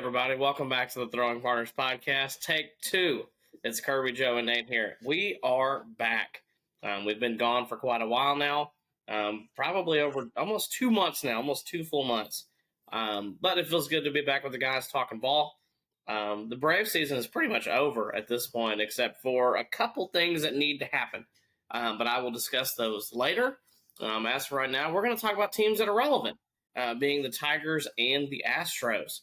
everybody. Welcome back to the Throwing Partners podcast. Take two. It's Kirby, Joe, and Nate here. We are back. We've been gone for quite a while now, probably over almost 2 months now, almost 2 full months. But it feels good to be back with the guys talking ball. The Brave season is pretty much over at this point, except for a couple things that need to happen. But I will discuss those later. As for right now, we're going to talk about teams that are relevant, being the Tigers and the Astros.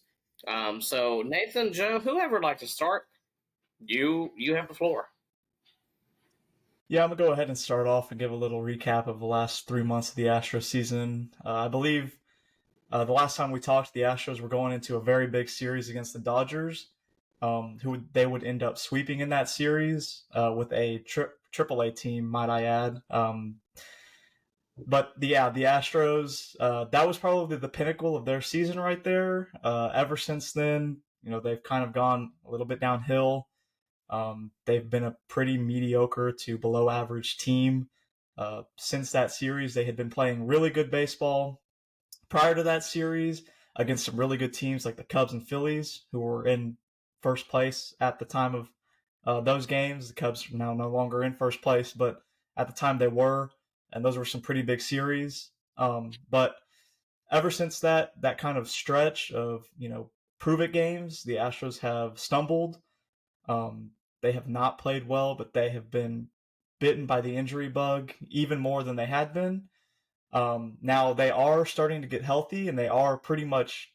So Nathan, Joe, whoever would like to start, you have the floor. Yeah, I'm going to go ahead and start off and give a little recap of the last 3 months of the Astros season. I believe the last time we talked, the Astros were going into a very big series against the Dodgers, they would end up sweeping in that series with a AAA team, might I add. But the Astros, that was probably the pinnacle of their season right there. Ever since then, they've kind of gone a little bit downhill. They've been a pretty mediocre to below average team. Since that series, they had been playing really good baseball. Prior to that series, against some really good teams like the Cubs and Phillies, who were in first place at the time of those games. The Cubs are now no longer in first place, but at the time they were. And those were some pretty big series. But ever since that kind of stretch of, prove-it games, the Astros have stumbled. They have not played well, but they have been bitten by the injury bug even more than they had been. Now they are starting to get healthy, and they are pretty much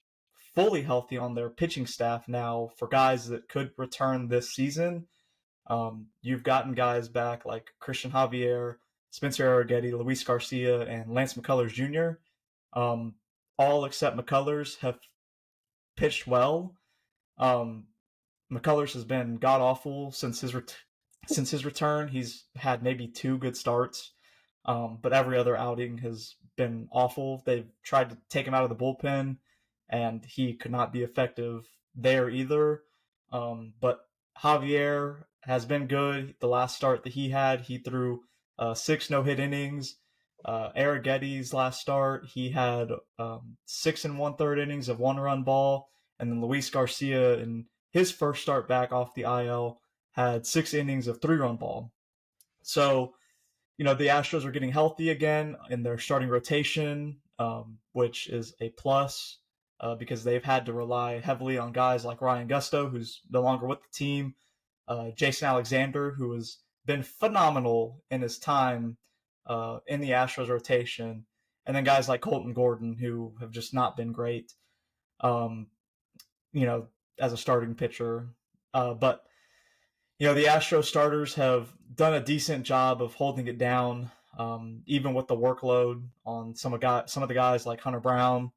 fully healthy on their pitching staff now for guys that could return this season. You've gotten guys back like Christian Javier, Spencer Arrighetti, Luis Garcia, and Lance McCullers Jr. All except McCullers have pitched well. McCullers has been god-awful since his return. He's had maybe 2 good starts, but every other outing has been awful. They've tried to take him out of the bullpen, and he could not be effective there either. But Javier has been good. The last start that he threw 6 no-hit innings. Arrighetti's last start, he had 6 1/3 innings of 1-run ball, and then Luis Garcia in his first start back off the IL had 6 innings of 3-run ball. So, the Astros are getting healthy again in their starting rotation, which is a plus because they've had to rely heavily on guys like Ryan Gusto, who's no longer with the team, Jason Alexander, who has been phenomenal in his time in the Astros rotation, and then guys like Colton Gordon, who have just not been great, as a starting pitcher. But the Astros starters have done a decent job of holding it down, even with the workload on some of the guys like Hunter Brown,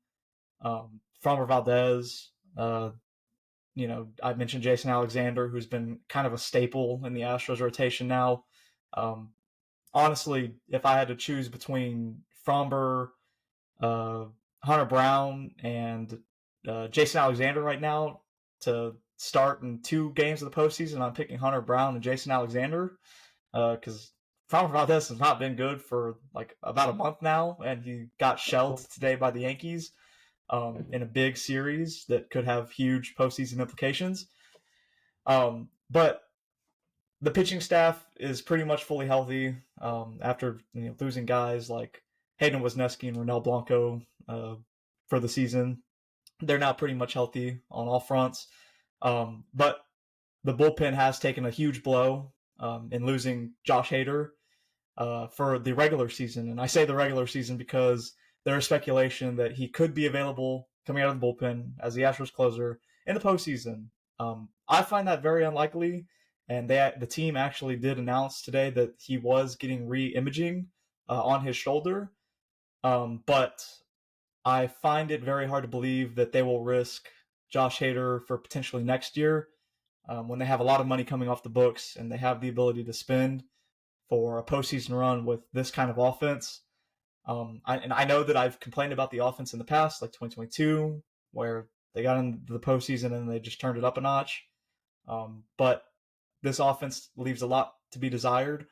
Framber Valdez. I mentioned Jason Alexander, who's been kind of a staple in the Astros rotation now. Honestly, if I had to choose between Framber, Hunter Brown, and Jason Alexander right now to start in 2 games of the postseason, I'm picking Hunter Brown and Jason Alexander because Framber Valdez has not been good for like about a month now, and he got shelled today by the Yankees in a big series that could have huge postseason implications. But the pitching staff is pretty much fully healthy after losing guys like Hayden Wesneski and Ronel Blanco for the season. They're now pretty much healthy on all fronts. But the bullpen has taken a huge blow in losing Josh Hader for the regular season. And I say the regular season because there is speculation that he could be available coming out of the bullpen as the Astros closer in the postseason. I find that very unlikely, and the team actually did announce today that he was getting re-imaging on his shoulder. But I find it very hard to believe that they will risk Josh Hader for potentially next year when they have a lot of money coming off the books and they have the ability to spend for a postseason run with this kind of offense. I know that I've complained about the offense in the past, like 2022, where they got into the postseason and they just turned it up a notch. But this offense leaves a lot to be desired.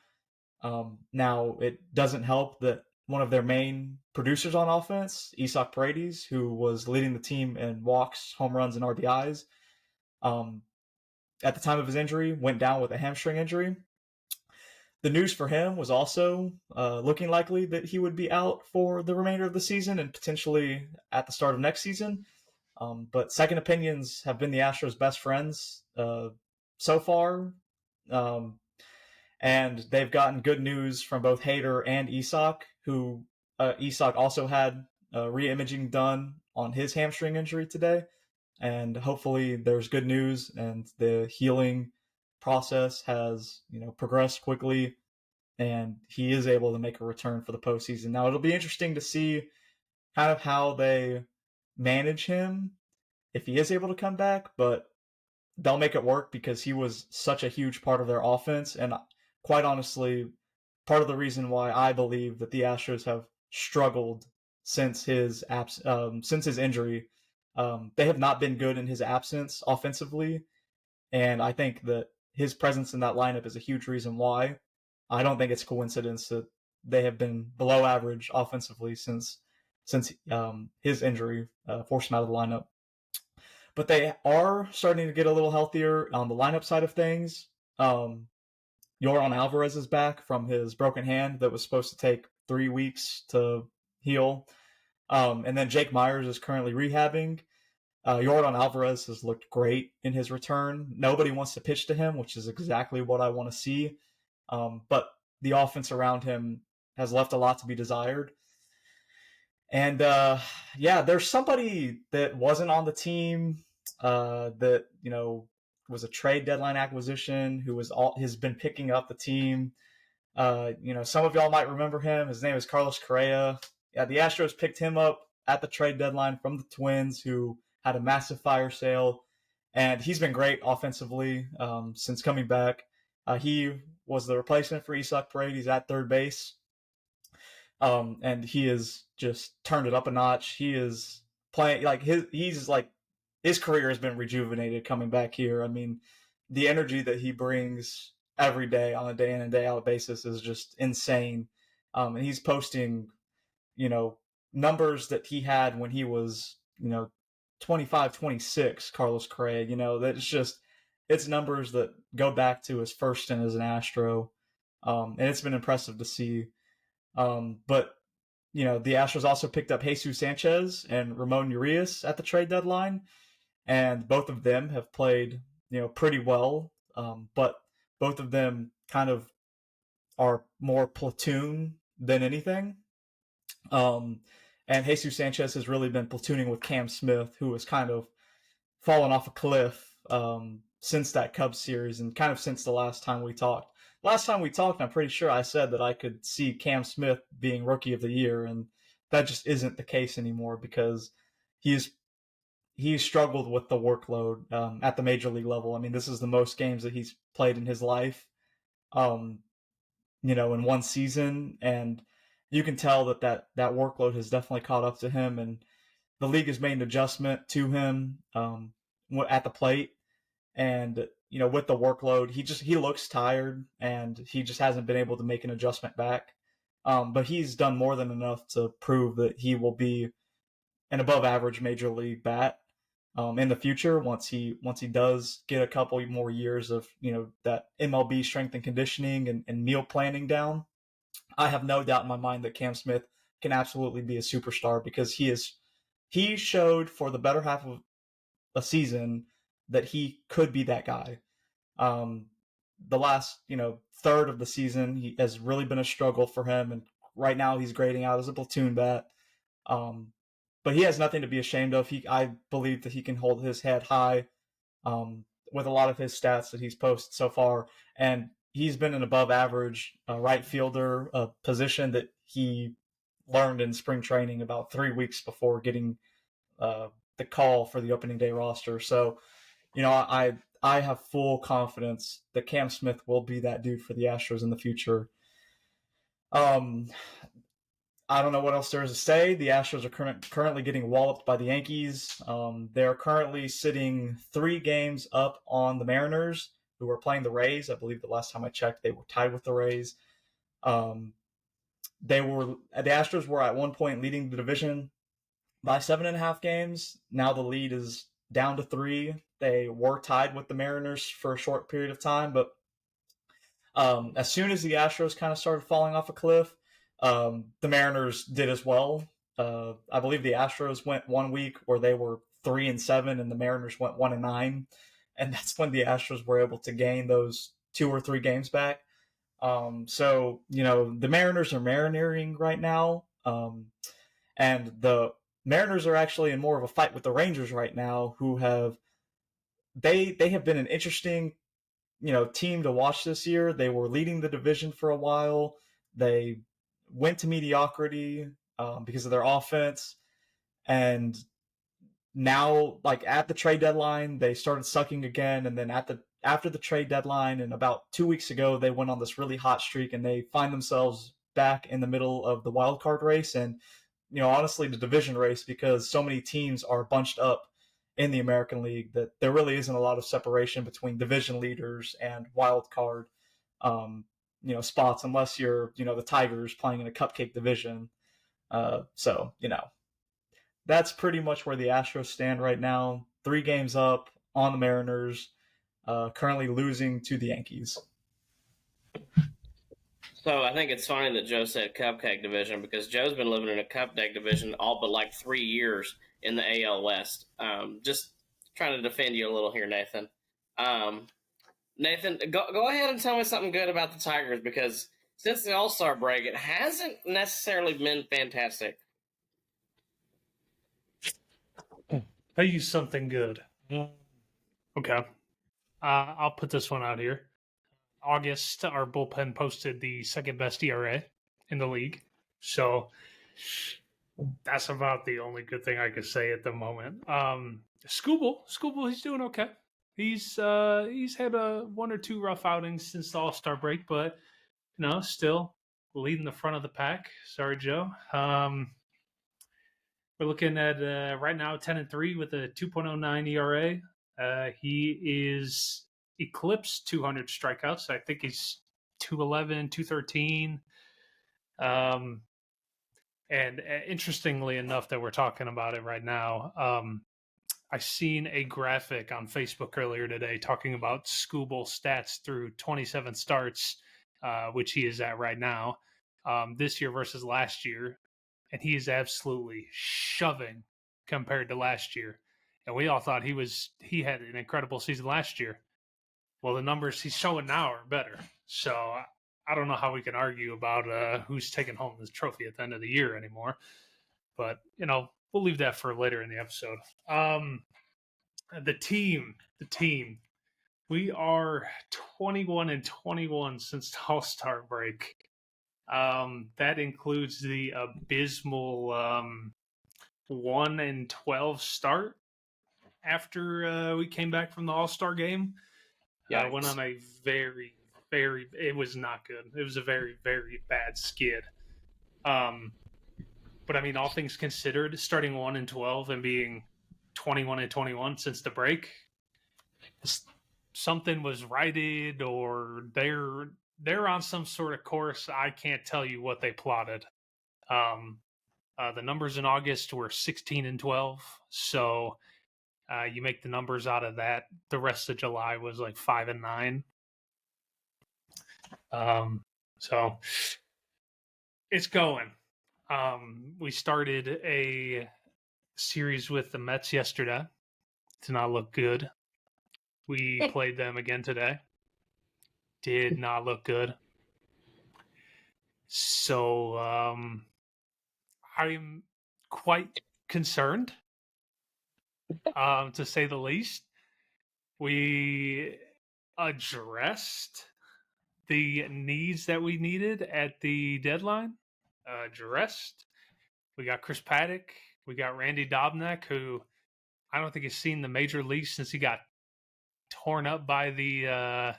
Now, it doesn't help that one of their main producers on offense, Isak Paredes, who was leading the team in walks, home runs, and RBIs. Um, at the time of his injury, went down with a hamstring injury. The news for him was also looking likely that he would be out for the remainder of the season and potentially at the start of next season. But second opinions have been the Astros' best friends so far. Um, and they've gotten good news from both Hader and Isak, who Isak also had re-imaging done on his hamstring injury today. And hopefully there's good news and the healing process has progressed quickly and he is able to make a return for the postseason. Now it'll be interesting to see kind of how they manage him if he is able to come back, but they'll make it work because he was such a huge part of their offense. And quite honestly, part of the reason why I believe that the Astros have struggled since his since his injury, they have not been good in his absence offensively, and I think that his presence in that lineup is a huge reason why. I don't think it's a coincidence that they have been below average offensively since his injury forced him out of the lineup. But they are starting to get a little healthier on the lineup side of things. Um, Yoran Alvarez is back from his broken hand that was supposed to take 3 weeks to heal. And then Jake Myers is currently rehabbing. Yordan Alvarez has looked great in his return. Nobody wants to pitch to him, which is exactly what I want to see. But the offense around him has left a lot to be desired. And yeah, there's somebody that wasn't on the team that was a trade deadline acquisition who has been picking up the team. Some of y'all might remember him. His name is Carlos Correa. Yeah, the Astros picked him up at the trade deadline from the Twins, who had a massive fire sale, and he's been great offensively since coming back. He was the replacement for Isak Paredes at third base, and he has just turned it up a notch. He is playing like his career has been rejuvenated coming back here. I mean, the energy that he brings every day on a day in and day out basis is just insane. And he's posting, numbers that he had when he was, 25, 26, Carlos Correa, it's numbers that go back to his first stint as an Astro. And it's been impressive to see. But the Astros also picked up Jesus Sanchez and Ramon Urias at the trade deadline, and both of them have played, pretty well. But both of them kind of are more platoon than anything. Um, and Jesus Sanchez has really been platooning with Cam Smith, who has kind of fallen off a cliff since that Cubs series and kind of since the last time we talked. Last time we talked, I'm pretty sure I said that I could see Cam Smith being Rookie of the Year, and that just isn't the case anymore because he's struggled with the workload at the major league level. I mean, this is the most games that he's played in his life, um, in one season, and you can tell that workload has definitely caught up to him, and the league has made an adjustment to him at the plate, and with the workload, he looks tired, and he just hasn't been able to make an adjustment back. But he's done more than enough to prove that he will be an above average major league bat in the future once he does get a couple more years of that MLB strength and conditioning and meal planning down. I have no doubt in my mind that Cam Smith can absolutely be a superstar because he showed for the better half of a season that he could be that guy. Um, the last third of the season he has really been a struggle for him, and right now he's grading out as a platoon bat. Um, but he has nothing to be ashamed of. I believe that he can hold his head high with a lot of his stats that he's posted so far, and he's been an above average right fielder, a position that he learned in spring training about 3 weeks before getting the call for the opening day roster. So, I have full confidence that Cam Smith will be that dude for the Astros in the future. Um, I don't know what else there is to say. The Astros are currently getting walloped by the Yankees. They're currently sitting 3 games up on the Mariners, who are playing the Rays. I believe the last time I checked, they were tied with the Rays. Um, the Astros were at one point leading the division by 7.5 games. Now the lead is down to 3. They were tied with the Mariners for a short period of time, but as soon as the Astros kind of started falling off a cliff, the Mariners did as well. I believe the Astros went 1 week where they were 3-7, and the Mariners went 1-9, and that's when the Astros were able to gain those 2 or 3 games back. So the Mariners are marineering right now, and the Mariners are actually in more of a fight with the Rangers right now, who have they have been an interesting team to watch this year. They were leading the division for a while. They went to mediocrity because of their offense, and now, like at the trade deadline, they started sucking again. And then after the trade deadline, and about 2 weeks ago, they went on this really hot streak, and they find themselves back in the middle of the wild card race, and honestly, the division race, because so many teams are bunched up in the American League that there really isn't a lot of separation between division leaders and wild card, spots, unless you're, the Tigers playing in a cupcake division. So that's pretty much where the Astros stand right now. 3 games up on the Mariners, currently losing to the Yankees. So I think it's funny that Joe said cupcake division, because Joe's been living in a cupcake division all but like 3 years in the AL West. Just trying to defend you a little here, Nathan. Nathan, go ahead and tell me something good about the Tigers, because since the All-Star break, it hasn't necessarily been fantastic. Tell you something good. Okay. I'll put this one out here. August, our bullpen posted the second best ERA in the league. So that's about the only good thing I could say at the moment. Skubal, he's doing okay. He's had 1 or 2 rough outings since the All-Star break, but still leading the front of the pack. Sorry, Joe. We're looking at right now 10-3 with a 2.09 ERA. He is eclipsed 200 strikeouts. I think he's 211, 213. And interestingly enough that we're talking about it right now, I seen a graphic on Facebook earlier today talking about Skubal stats through 27 starts, which he is at right now, this year versus last year. And he is absolutely shoving compared to last year. And we all thought he had an incredible season last year. Well, the numbers he's showing now are better. So I don't know how we can argue about who's taking home this trophy at the end of the year anymore. But, we'll leave that for later in the episode. The team. We are 21-21 since the All-Star break. That includes the abysmal 1-12 start after we came back from the All-Star game. Went on a very, very, it was not good. It was a very, very bad skid. But I mean, all things considered, starting 1-12 and being 21-21 since the break, something was righted, or they're on some sort of course. I can't tell you what they plotted. The numbers in August were 16-12, so you make the numbers out of that. The rest of July was like 5-9. So it's going. We started a series with the Mets yesterday. Did not look good. We played them again today. Did not look good. So I'm quite concerned, to say the least. We addressed the needs that we needed at the deadline. We got Chris Paddock. We got Randy Dobnak, who I don't think has seen the major leagues since he got torn up by the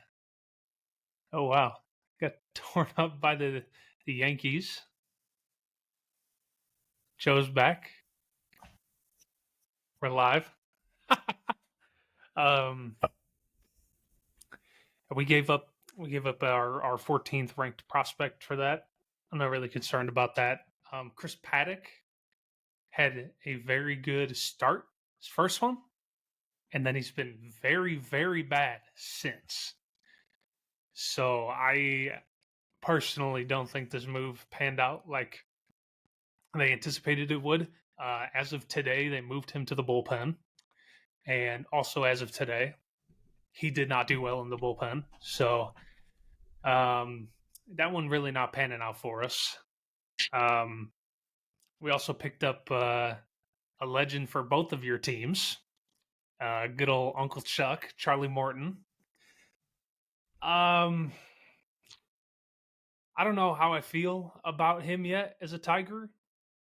got torn up by the Yankees. Joe's back. We're live. We gave up our 14th ranked prospect for that, not really concerned about that. Chris Paddock had a very good start, his first one, and then he's been very, very bad since. So I personally don't think this move panned out like they anticipated it would. As of today, they moved him to the bullpen. And also as of today, he did not do well in the bullpen. So that one really not panning out for us. We also picked up a legend for both of your teams. Good old Uncle Chuck, Charlie Morton. I don't know how I feel about him yet as a Tiger.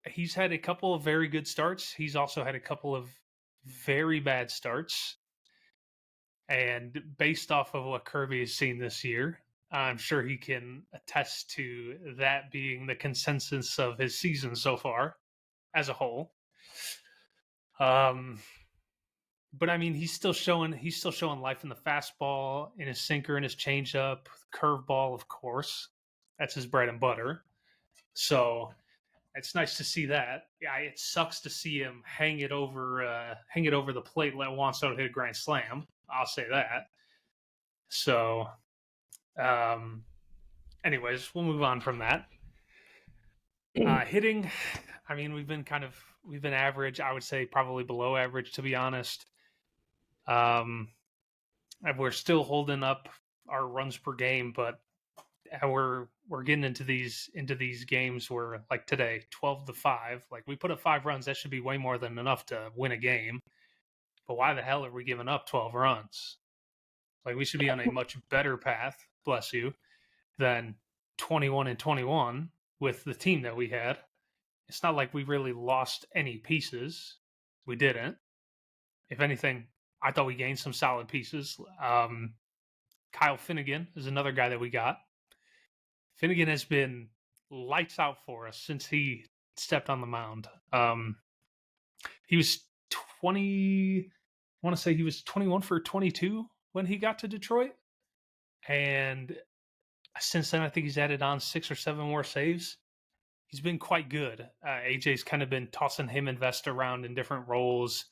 He's had a couple of very good starts. He's also had a couple of very bad starts. And based off of what Kirby has seen this year, I'm sure he can attest to that being the consensus of his season so far as a whole. But I mean, he's still showing life in the fastball, in his sinker, in his changeup, curveball, of course. That's his bread and butter. So it's nice to see that. Yeah, it sucks to see him hang it over the plate, let Juan Soto hit a grand slam. I'll say that. So, anyways, we'll move on from that. Hitting, I mean, we've been average. I would say probably below average, to be honest. We're still holding up our runs per game, but we're getting into these games where, like today, 12-5. Like, we put up 5 runs, that should be way more than enough to win a game. But why the hell are we giving up 12 runs? Like, we should be on a much better path, bless you, than 21-21 with the team that we had. It's not like we really lost any pieces. We didn't. If anything, I thought we gained some solid pieces. Kyle Finnegan is another guy that we got. Finnegan has been lights out for us since he stepped on the mound. He was 20. I want to say he was 21 for 22 when he got to Detroit. And since then, I think he's added on 6 or 7 more saves. He's been quite good. AJ's kind of been tossing him and Vest around in different roles.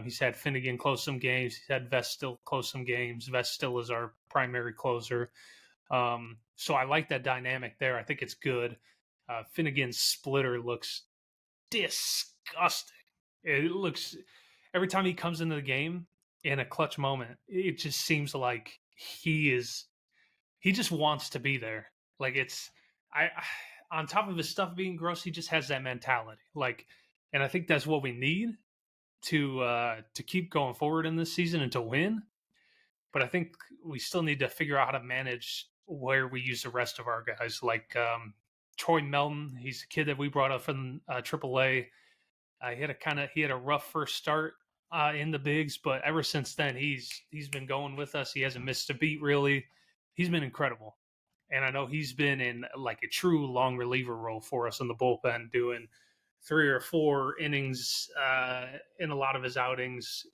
He's had Finnegan close some games. He's had Vest still close some games. Vest still is our primary closer. So I like that dynamic there. I think it's good. Finnegan's splitter looks disgusting. It looks, every time he comes into the game in a clutch moment, it just seems like he just wants to be there. Like, on top of his stuff being gross, he just has that mentality. Like, and I think that's what we need to keep going forward in this season and to win. But I think we still need to figure out how to manage where we use the rest of our guys. Like Troy Melton, he's a kid that we brought up from AAA. He had a rough first start in the bigs, but ever since then he's been going with us. He hasn't missed a beat really. He's been incredible, and I know he's been in like a true long reliever role for us in the bullpen, doing 3 or 4 innings in a lot of his outings.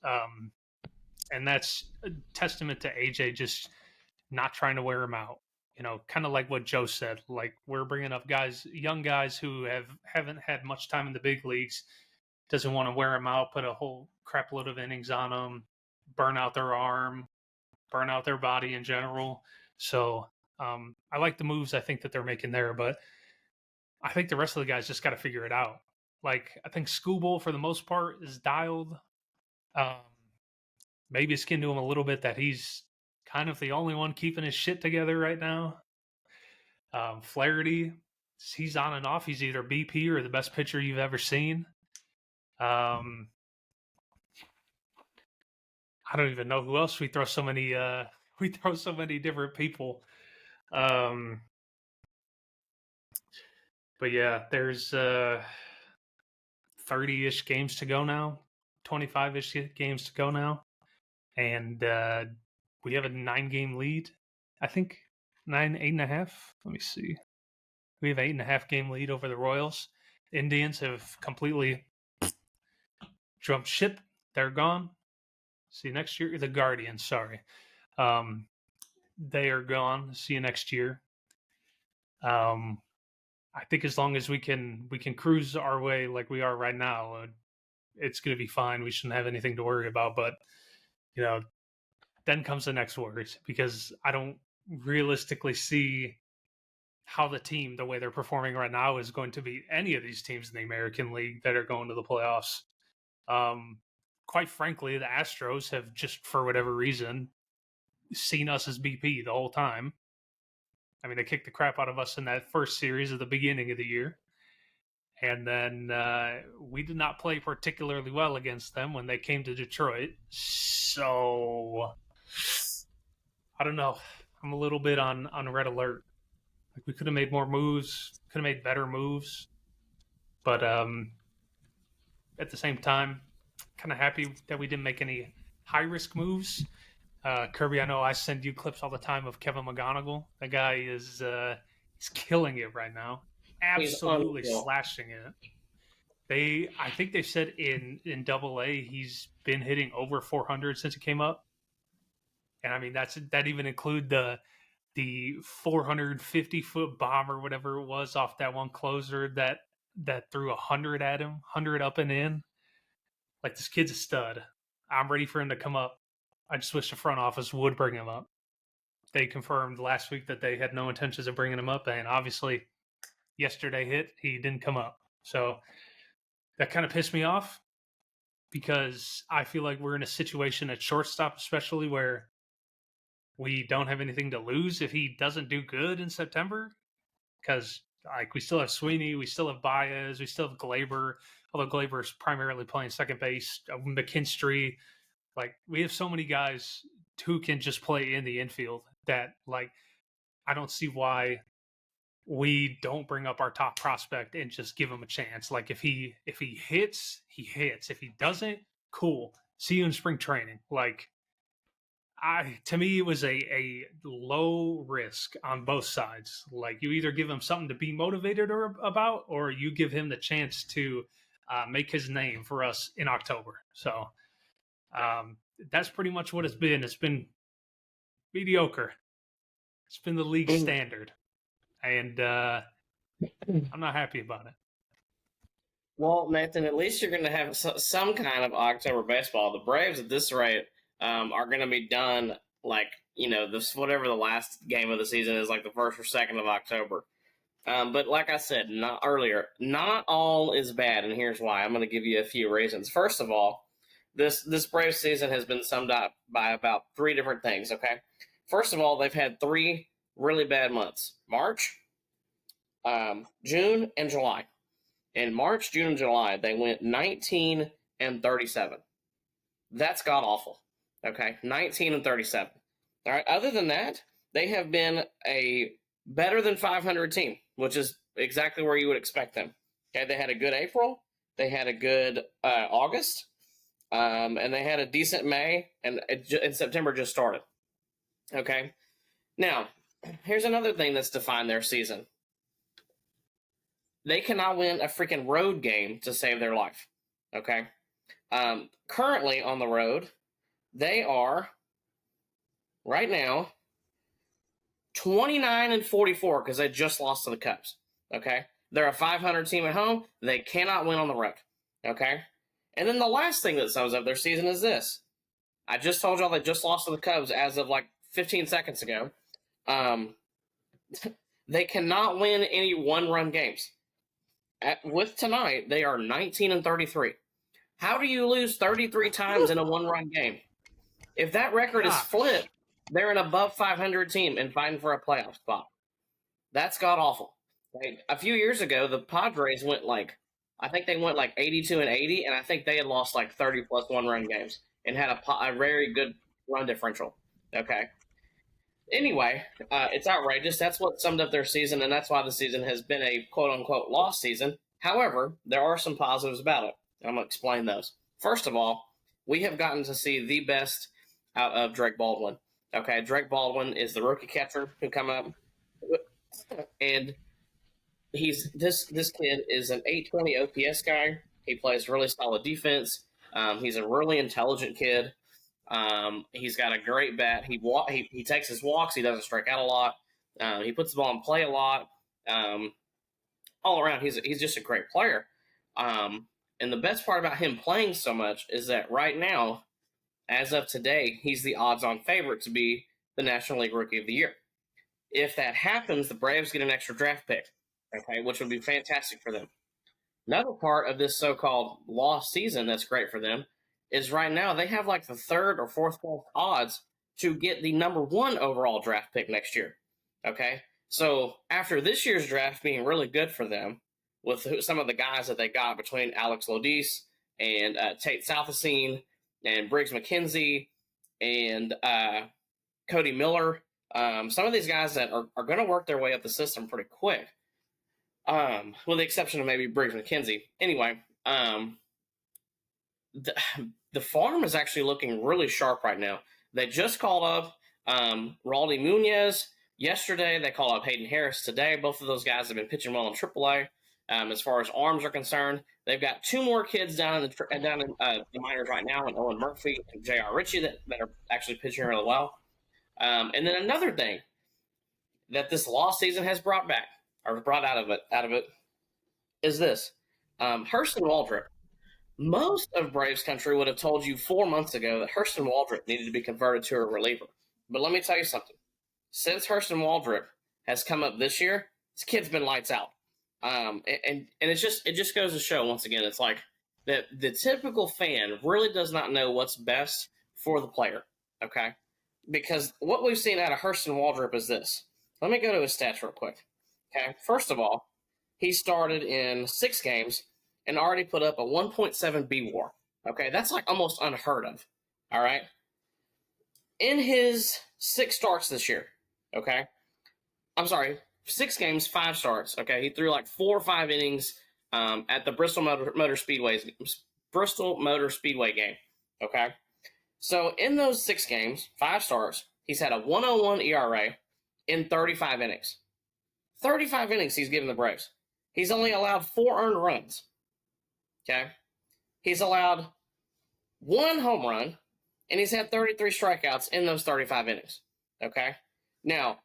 And that's a testament to AJ just not trying to wear him out. You know, kind of like what Joe said. Like, we're bringing up young guys who haven't had much time in the big leagues. Doesn't want to wear them out, put a whole crap load of innings on them, burn out their arm, burn out their body in general. So I like the moves I think that they're making there, but I think the rest of the guys just got to figure it out. Like, I think Skubal, for the most part, is dialed. Maybe it's getting to him a little bit that he's kind of the only one keeping his shit together right now. Flaherty, he's on and off. He's either BP or the best pitcher you've ever seen. I don't even know who else. We throw so many different people. But yeah, there's 30-ish games to go now, 25-ish games to go now. And we have a 9-game lead. I think 8.5. Let me see. We have 8.5 game lead over the Royals. Indians have completely jumped ship. They're gone. See you next year. The Guardians, sorry. They are gone. See you next year. I I think as long as we can cruise our way like we are right now, it's going to be fine. We shouldn't have anything to worry about. But then comes the next worries, because I don't realistically see how the way they're performing right now is going to beat any of these teams in the American League that are going to the playoffs. Quite frankly, the Astros have just, for whatever reason, seen us as BP the whole time. I mean, they kicked the crap out of us in that first series at the beginning of the year. And then we did not play particularly well against them when they came to Detroit. So, I don't know. I'm a little bit on red alert. Like, we could have made more moves, could have made better moves. But at the same time, kind of happy that we didn't make any high-risk moves. Kirby, I know I send you clips all the time of Kevin McGonigal. That guy is he's killing it right now. Absolutely slashing it. I think they said in AA he's been hitting over 400 since he came up. And I mean, that even include the 450-foot bomb or whatever it was off that one closer that threw 100 at him, 100 up and in. Like, this kid's a stud. I'm ready for him to come up. I just wish the front office would bring him up. They confirmed last week that they had no intentions of bringing him up, and obviously yesterday he didn't come up. So that kind of pissed me off, because I feel like we're in a situation at shortstop especially where we don't have anything to lose if he doesn't do good in September, because like, we still have Sweeney, we still have Baez, we still have Glaber, although Glaber's primarily playing second base, McKinstry. Like, we have so many guys who can just play in the infield that, like, I don't see why we don't bring up our top prospect and just give him a chance. Like, if he hits, he hits. If he doesn't, cool. See you in spring training. Like, to me, it was a low risk on both sides. Like, you either give him something to be motivated about, or you give him the chance to make his name for us in October. So that's pretty much what it's been. It's been mediocre. It's been the league standard, and I'm not happy about it. Well, Nathan, at least you're going to have some kind of October baseball. The Braves, at this rate, are going to be done, like, this whatever the last game of the season is, like the 1st or 2nd of October. But like I said earlier, not all is bad, and here's why. I'm going to give you a few reasons. First of all, this Braves season has been summed up by about 3 different things, okay? First of all, they've had 3 really bad months. March, June, and July. In March, June, and July, they went 19 and 37. That's god-awful, okay? 19 and 37. All right, other than that, they have been a better than 500 team, which is exactly where you would expect them. Okay, they had a good April. They had a good August. And they had a decent May, and September just started. Okay? Now, here's another thing that's defined their season. They cannot win a freaking road game to save their life. Okay? Currently on the road, they are, right now, 29 and 44 because they just lost to the Cubs. Okay? They're a 500 team at home. They cannot win on the road. Okay? And then the last thing that sums up their season is this. I just told y'all they just lost to the Cubs as of like 15 seconds ago. They cannot win any one-run games. With tonight, they are 19 and 33. How do you lose 33 times in a one-run game? If that record is flipped, they're an above 500 team and fighting for a playoff spot. That's god-awful. Like, a few years ago, the Padres went I think they went 82 and 80, and I think they had lost 30-plus one-run games and had a very good run differential. Okay. Anyway, it's outrageous. That's what summed up their season, and that's why the season has been a quote-unquote lost season. However, there are some positives about it. I'm going to explain those. First of all, we have gotten to see the best out of Drake Baldwin. Okay, Drake Baldwin is the rookie catcher who come up, and this kid is an 820 OPS guy. He plays really solid defense. He's a really intelligent kid. He's got a great bat. He takes his walks. He doesn't strike out a lot. He puts the ball in play a lot. all around, he's just a great player. And the best part about him playing so much is that right now, as of today, he's the odds-on favorite to be the National League Rookie of the Year. If that happens, the Braves get an extra draft pick, okay, which would be fantastic for them. Another part of this so-called lost season that's great for them is right now they have like the third or fourth odds to get the number 1 overall draft pick next year, okay? So after this year's draft being really good for them, with some of the guys that they got between Alex Lodis and Tate Southacene and Briggs McKenzie and Cody Miller, some of these guys that are going to work their way up the system pretty quick, with the exception of maybe Briggs McKenzie. Anyway, the farm is actually looking really sharp right now. They just called up Raldy Munoz yesterday. They called up Hayden Harris today. Both of those guys have been pitching well in AAA. As far as arms are concerned, they've got 2 more kids down in the minors right now, and Owen Murphy and J.R. Ritchie that are actually pitching really well. And then another thing that this lost season has brought back, or brought out of it, is this. Hurston Waldrop. Most of Braves country would have told you 4 months ago that Hurston Waldrop needed to be converted to a reliever. But let me tell you something. Since Hurston Waldrop has come up this year, this kid's been lights out. And it just goes to show, once again, it's like that the typical fan really does not know what's best for the player, okay? Because what we've seen out of Hurston Waldrop is this. Let me go to his stats real quick, okay? First of all, he started in 6 games and already put up a 1.7 B WAR, okay? That's like almost unheard of, all right? In his 6 starts this year, okay? I'm sorry, 6 games, 5 starts, okay? He threw like 4 or 5 innings at the Bristol Motor Speedway game, okay? So in those 6 games, 5 starts, he's had a 1.01 ERA in 35 innings. 35 innings he's given the Braves. He's only allowed 4 earned runs, okay? He's allowed 1 home run, and he's had 33 strikeouts in those 35 innings, okay? Now,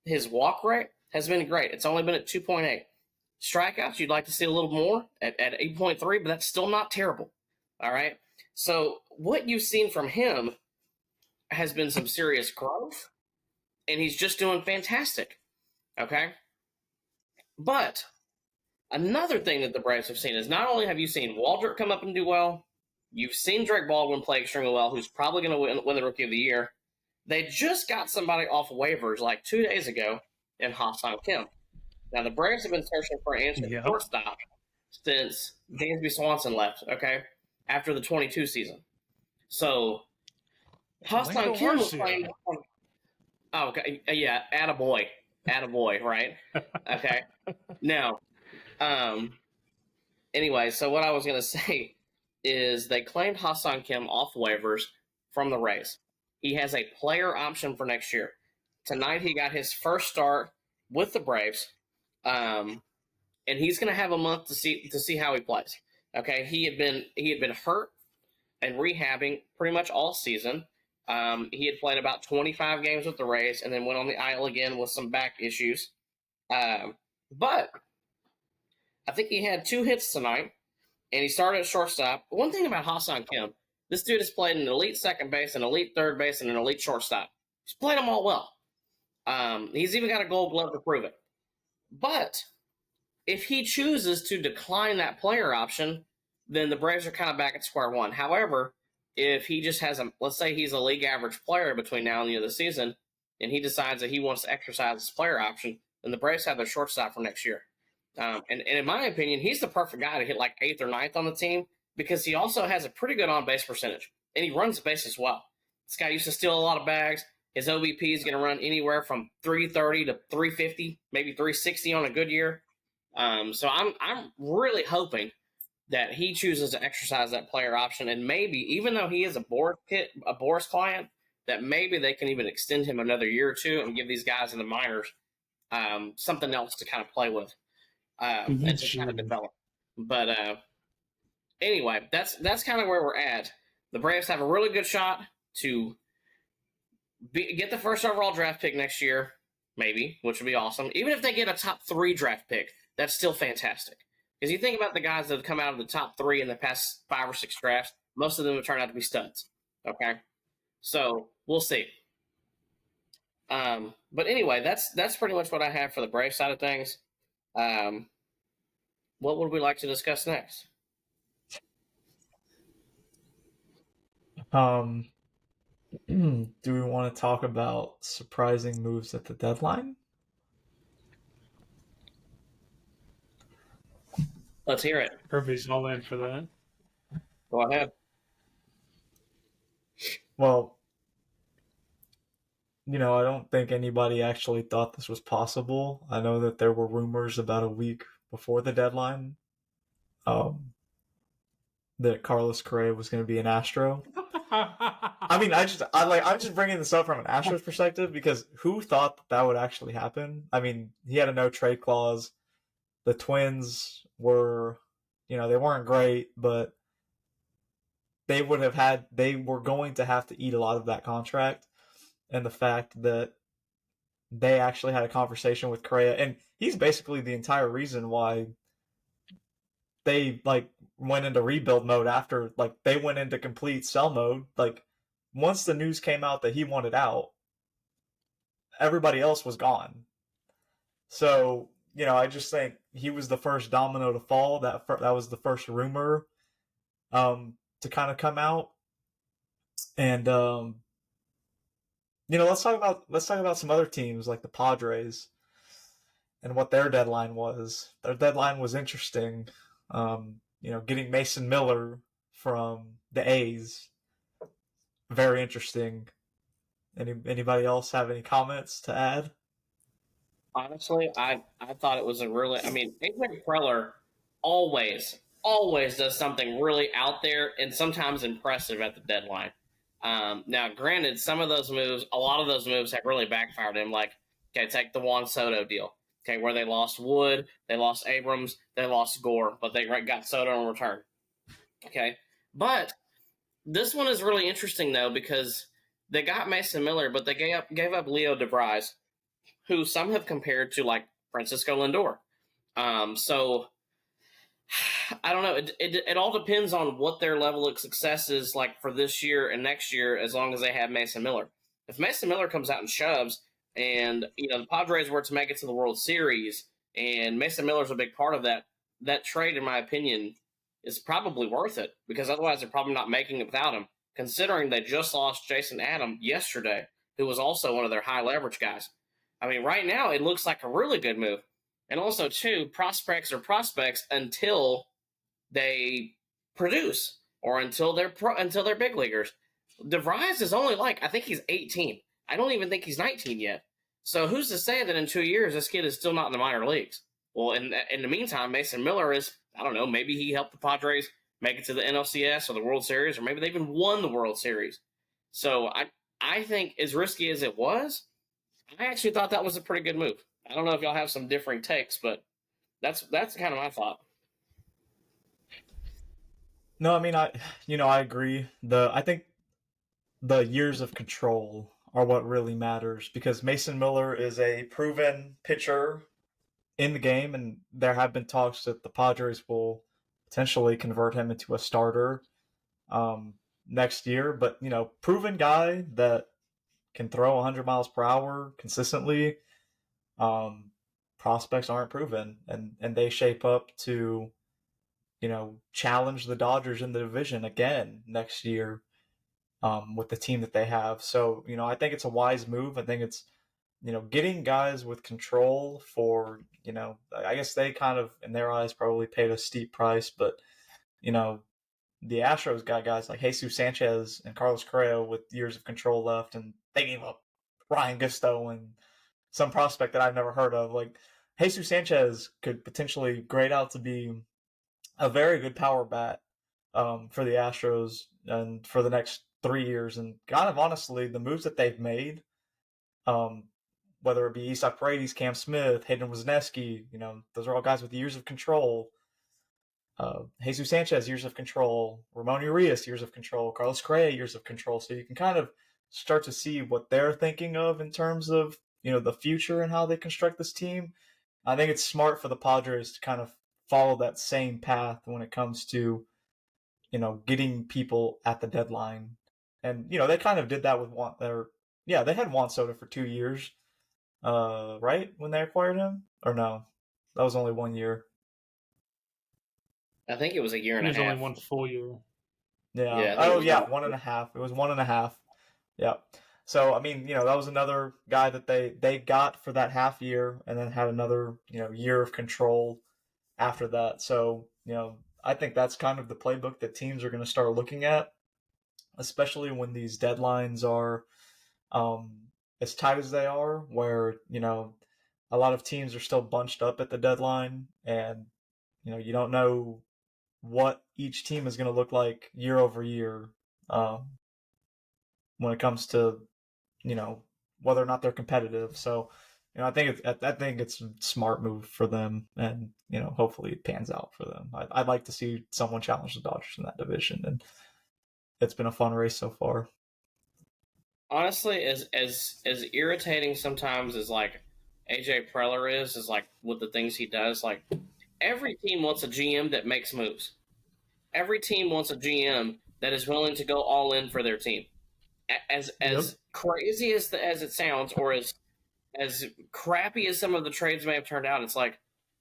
his walk rate has been great. It's only been at 2.8. Strikeouts, you'd like to see a little more at 8.3, but that's still not terrible, all right? So what you've seen from him has been some serious growth, and he's just doing fantastic, okay? But another thing that the Braves have seen is not only have you seen Waldrop come up and do well, you've seen Drake Baldwin play extremely well, who's probably going to win the Rookie of the Year. They just got somebody off waivers like 2 days ago in Ha-Seong Kim. Now, the Braves have been searching for an answer shortstop since Dansby Swanson left, okay, after the 22 season. So, Ha-Seong Kim was playing. Oh, okay, yeah, attaboy, right? Okay. Now, anyway, so what I was going to say is they claimed Ha-Seong Kim off waivers from the Rays. He has a player option for next year. Tonight he got his first start with the Braves, and he's going to have a month to see how he plays. Okay, he had been hurt and rehabbing pretty much all season. He had played about 25 games with the Rays and then went on the IL again with some back issues. But I think he had 2 hits tonight, and he started at shortstop. One thing about Ha-Seong Kim, this dude has played an elite second base, an elite third base, and an elite shortstop. He's played them all well. He's even got a Gold Glove to prove it. But if he chooses to decline that player option, then the Braves are kind of back at square one. However, if he just has let's say he's a league average player between now and the end of the season, and he decides that he wants to exercise his player option, then the Braves have their shortstop for next year. And in my opinion, he's the perfect guy to hit like 8th or 9th on the team because he also has a pretty good on-base percentage, and he runs the bases well. This guy used to steal a lot of bags. His OBP is going to run anywhere from 330 to 350, maybe 360 on a good year. So I'm really hoping that he chooses to exercise that player option, and maybe, even though he is a Boris client, that maybe they can even extend him another year or 2 and give these guys in the minors something else to kind of play with and to kind of develop. But anyway, that's kind of where we're at. The Braves have a really good shot to get the first overall draft pick next year, maybe, which would be awesome. Even if they get a top 3 draft pick, that's still fantastic. Because you think about the guys that have come out of the top 3 in the past 5 or 6 drafts, most of them have turned out to be studs. Okay, so we'll see. But anyway, that's pretty much what I have for the Brave side of things. What would we like to discuss next? Do we want to talk about surprising moves at the deadline? Let's hear it. Kirby's all in for that. Go ahead. Well, I don't think anybody actually thought this was possible. I know that there were rumors about a week before the deadline that Carlos Correa was going to be an Astro. I mean, I'm just bringing this up from an Astros perspective because who thought that would actually happen? I mean, he had a no trade clause. The Twins were, they weren't great, but they were going to have to eat a lot of that contract. And the fact that they actually had a conversation with Correa, and he's basically the entire reason why they went into rebuild mode after they went into complete sell mode. Once the news came out that he wanted out, everybody else was gone. So, I just think he was the first domino to fall. That was the first rumor to kind of come out. And let's talk about some other teams like the Padres and what their deadline was. Their deadline was interesting. Getting Mason Miller from the A's, very interesting. Anybody else have any comments to add? Honestly, I thought it was AJ Preller always does something really out there and sometimes impressive at the deadline. Now, granted, a lot of those moves have really backfired him. Take the Juan Soto deal. Okay, where they lost Wood, they lost Abrams, they lost Gore, but they got Soto in return. Okay, but this one is really interesting though because they got Mason Miller, but they gave up Leo DeVries, who some have compared to Francisco Lindor. So I don't know. It all depends on what their level of success is for this year and next year, as long as they have Mason Miller. If Mason Miller comes out and shoves, and the Padres were to make it to the World Series, and Mason Miller's a big part of that trade, in my opinion, is probably worth it because otherwise they're probably not making it without him. Considering they just lost Jason Adam yesterday, who was also one of their high leverage guys. I mean, right now it looks like a really good move. And also, too, prospects are prospects until they produce or until they're big leaguers. DeVries is only I think he's 18. I don't even think he's 19 yet. So who's to say that in 2 years this kid is still not in the minor leagues? Well, in the meantime, Mason Miller is, I don't know, maybe he helped the Padres make it to the NLCS or the World Series, or maybe they even won the World Series. So I think as risky as it was, I actually thought that was a pretty good move. I don't know if y'all have some differing takes, but that's kind of my thought. No, I mean I agree. I think the years of control are what really matters because Mason Miller is a proven pitcher in the game, and there have been talks that the Padres will potentially convert him into a starter next year. But proven guy that can throw 100 miles per hour consistently. Prospects aren't proven, and they shape up to challenge the Dodgers in the division again next year with the team that they have. So I think it's a wise move. I think it's getting guys with control for I guess they kind of in their eyes probably paid a steep price, but the Astros got guys like Jesus Sanchez and Carlos Correa with years of control left, and they gave up Ryan Gusto and some prospect that I've never heard of. Jesus Sanchez could potentially grade out to be a very good power bat for the Astros and for the next 3 years. And kind of honestly, the moves that they've made, whether it be Isaac Paredes, Cam Smith, Hayden Wesneski, those are all guys with years of control. Jesus Sanchez, years of control. Ramon Urias, years of control. Carlos Correa, years of control. So you can kind of start to see what they're thinking of in terms of the future and how they construct this team. I think it's smart for the Padres to kind of follow that same path when it comes to, getting people at the deadline. And, they kind of did that with they had Juan Soto for 2 years, right? When they acquired him? Or no? That was only 1 year. I think it was a year and a half. It was only 1 full year. Yeah. Oh, yeah, 1.5. It was 1.5. Yeah. So, I mean, that was another guy that they got for that half year and then had another, year of control after that. So, I think that's kind of the playbook that teams are going to start looking at, especially when these deadlines are as tight as they are, where, a lot of teams are still bunched up at the deadline and, you don't know what each team is going to look like year over year when it comes to, whether or not they're competitive. So, I think it's a smart move for them, and hopefully it pans out for them. I'd like to see someone challenge the Dodgers in that division, and it's been a fun race so far. Honestly, as irritating sometimes as like AJ Preller is like with the things he does, like every team wants a GM that makes moves. Every team wants a GM that is willing to go all in for their team. As crazy as it sounds, or as crappy as some of the trades may have turned out, it's like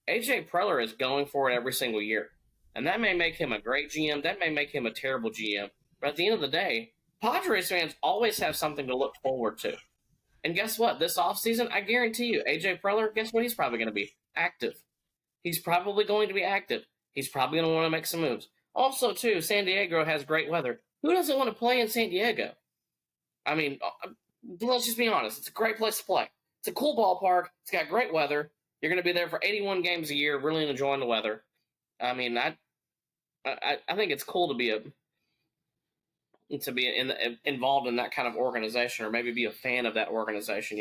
AJ Preller is going for it every single year. And that may make him a great GM. That may make him a terrible GM. But at the end of the day, Padres fans always have something to look forward to. And guess what? This offseason, I guarantee you, AJ Preller, guess what he's probably going to be? Active. He's probably going to be active. He's probably going to want to make some moves. Also, too, San Diego has great weather. Who doesn't want to play in San Diego? I mean, let's just be honest. It's a great place to play. It's a cool ballpark. It's got great weather. You're going to be there for 81 games a year, really enjoying the weather. I mean, I think it's cool to be involved in that kind of organization, or maybe be a fan of that organization.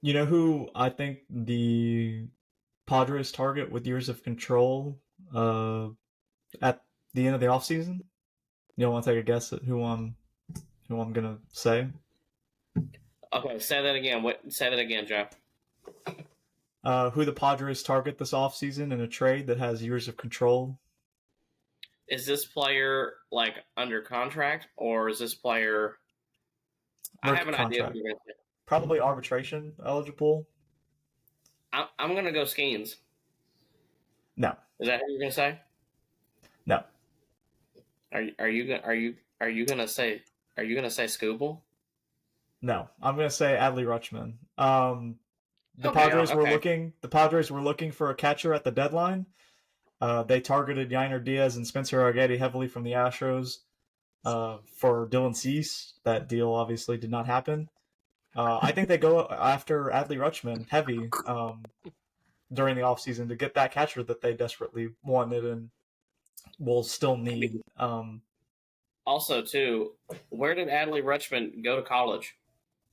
You know who I think the Padres target with years of control at the end of the offseason? You want to take a guess at who I'm gonna say? Okay, say that again. Say that again, Joe. Who the Padres target this offseason in a trade that has years of control? Is this player like under contract, or is this player? I have an idea. Probably arbitration eligible. I'm gonna go Skeens. No. Is that who you're gonna say? No. Are you gonna say Scooble? No, I'm gonna say Adley Rutschman. The Padres were looking for a catcher at the deadline. They targeted Yainer Diaz and Spencer Arguetti heavily from the Astros for Dylan Cease. That deal obviously did not happen. I think they go after Adley Rutschman heavy during the offseason to get that catcher that they desperately wanted and will still need. Also, too, where did Adley Rutschman go to college?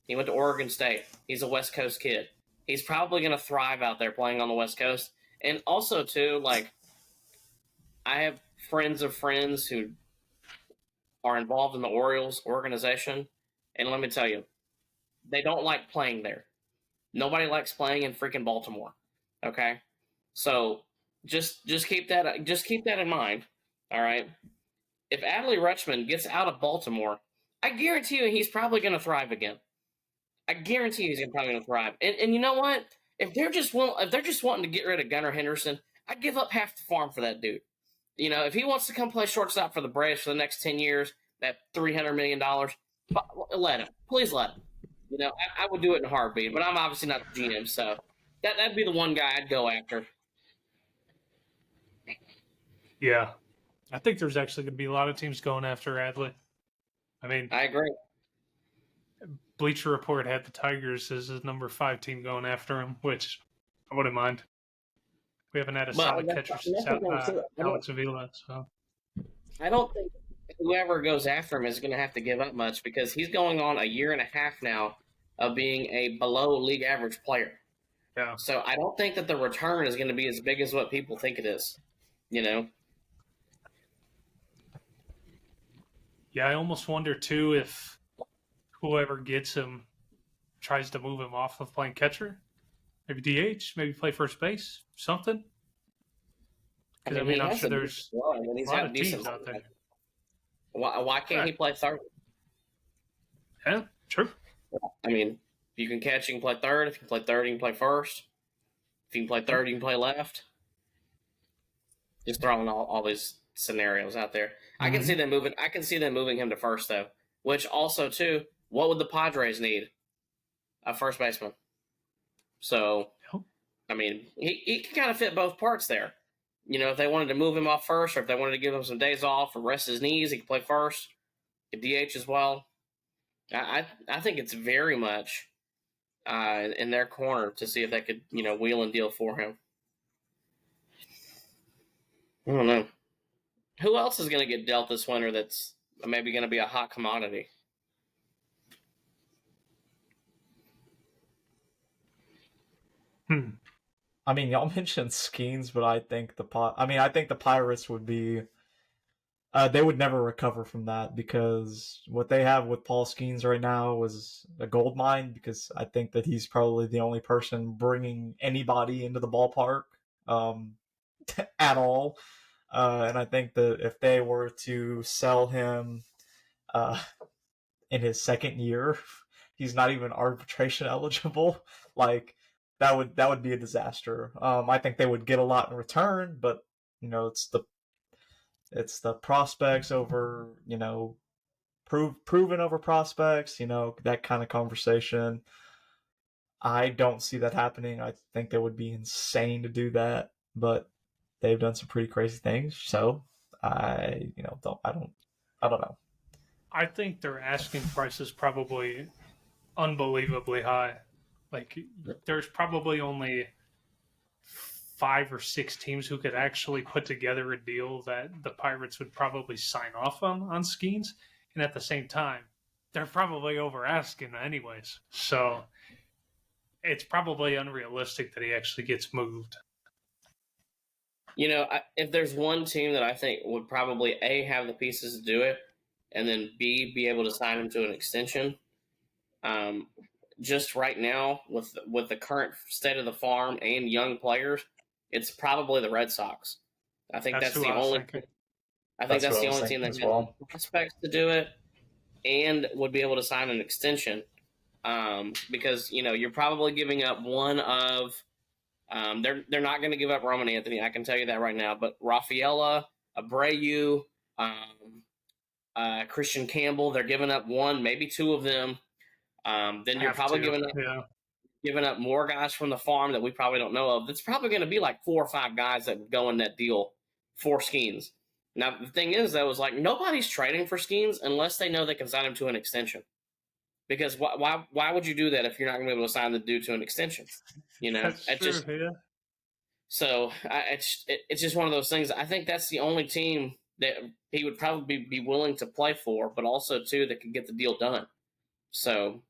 He went to Oregon State. He's a West Coast kid. He's probably going to thrive out there playing on the West Coast. And also, too, like, I have friends of friends who are involved in the Orioles organization. And let me tell you, they don't like playing there. Nobody likes playing in freaking Baltimore. Okay? So just keep that in mind. All right? If Adley Rutschman gets out of Baltimore, I guarantee you he's probably going to thrive again. I guarantee you he's probably going to thrive. And you know what? If they're just wanting to get rid of Gunnar Henderson, I'd give up half the farm for that dude. If he wants to come play shortstop for the Braves for the next 10 years, that $300 million, let him. Please let him. I would do it in a heartbeat, but I'm obviously not the GM, so that'd be the one guy I'd go after. Yeah. I think there's actually going to be a lot of teams going after Adley. I mean, I agree. Bleacher Report had the Tigers as his number 5 team going after him, which I wouldn't mind. We haven't had a solid catcher since Alex Avila. So I don't think whoever goes after him is going to have to give up much, because he's going on a year and a half now of being a below league average player. Yeah. So I don't think that the return is going to be as big as what people think it is. Yeah, I almost wonder too if whoever gets him tries to move him off of playing catcher, Maybe DH, maybe play first base, something. Because I'm sure there's he's a lot got of decent teams out there. Why can't he play third? Yeah, true. I mean, if you can catch, you can play third. If you can play third, you can play first. If you can play third, you can play left. Just throwing all these scenarios out there. Mm-hmm. I can see them moving. I can see them moving him to first though. Which also too, what would the Padres need? A first baseman. So, I mean, he can kind of fit both parts there. If they wanted to move him off first, or if they wanted to give him some days off or rest his knees, he could play first. He could DH as well. I think it's very much in their corner to see if they could, wheel and deal for him. I don't know. Who else is going to get dealt this winter that's maybe going to be a hot commodity? I mean, y'all mentioned Skeens, but I think the Pirates would be. They would never recover from that because what they have with Paul Skeens right now is a gold mine. Because I think that he's probably the only person bringing anybody into the ballpark at all. And I think that if they were to sell him in his second year, he's not even arbitration eligible. Like that would be a disaster. I think they would get a lot in return, but it's the prospects over proven over prospects. That kind of conversation. I don't see that happening. I think they would be insane to do that, but they've done some pretty crazy things. So I don't know. I think their asking price is probably unbelievably high. Like, there's probably only 5 or 6 teams who could actually put together a deal that the Pirates would probably sign off on Skeens. And at the same time, they're probably over asking anyways. So it's probably unrealistic that he actually gets moved. If there's one team that I think would probably A, have the pieces to do it, and then B, be able to sign him to an extension. Just right now, with the current state of the farm and young players, it's probably the Red Sox. I think that's the only. I think that's the only team that has prospects to do it, and would be able to sign an extension. Because you're probably giving up one of. They're not going to give up Roman Anthony. I can tell you that right now. But Rafaela, Abreu, Christian Campbell, they're giving up one, maybe 2 of them. Then you're probably giving up more guys from the farm that we probably don't know of. It's probably going to be like 4 or 5 guys that would go in that deal for Skeens. Now, the thing is, though, is like nobody's trading for Skeens unless they know they can sign him to an extension. Because why would you do that if you're not going to be able to sign the dude to an extension? That's true, yeah. So it's just one of those things. I think that's the only team that he would probably be willing to play for, but also, too, that could get the deal done. So,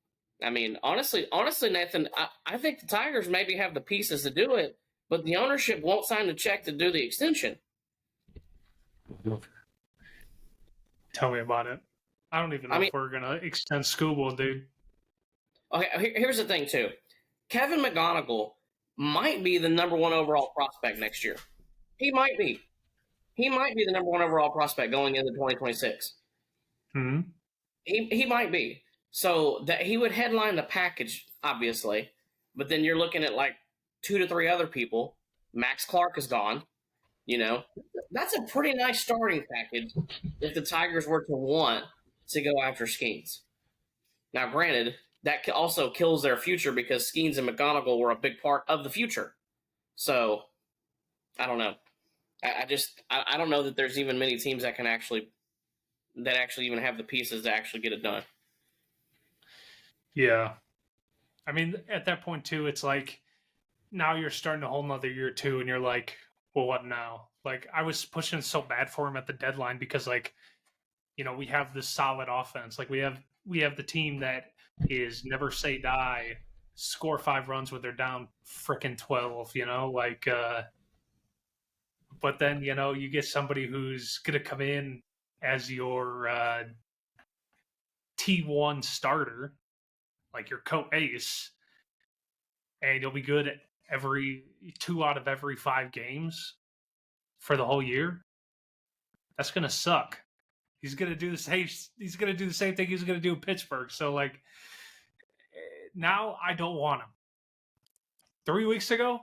I mean, honestly, Nathan, I think the Tigers maybe have the pieces to do it, but the ownership won't sign the check to do the extension. Tell me about it. I don't even know if we're going to extend Scooble, dude. Okay, here's the thing, too. Kevin McGonigal might be the number 1 overall prospect next year. He might be. He might be the number 1 overall prospect going into 2026. Mm-hmm. He might be. So that he would headline the package, obviously, but then you're looking at like 2 to 3 other people. Max Clark is gone. That's a pretty nice starting package if the Tigers were to want to go after Skeens. Now, granted, that also kills their future because Skeens and McGonigal were a big part of the future. So, I don't know. I don't know that there's even many teams that actually even have the pieces to actually get it done. Yeah. I mean, at that point, too, it's like now you're starting a whole nother year, too, and you're like, well, what now? Like, I was pushing so bad for him at the deadline because, like, we have this solid offense. Like, we have the team that is never say die, score 5 runs when they're down frickin' 12, but then, you get somebody who's going to come in as your T1 starter, like your co-ace, and you'll be good every 2 out of every 5 games for the whole year, that's gonna suck. He's gonna do the same. He's gonna do the same thing he's gonna do in Pittsburgh. So like, now I don't want him. 3 weeks ago,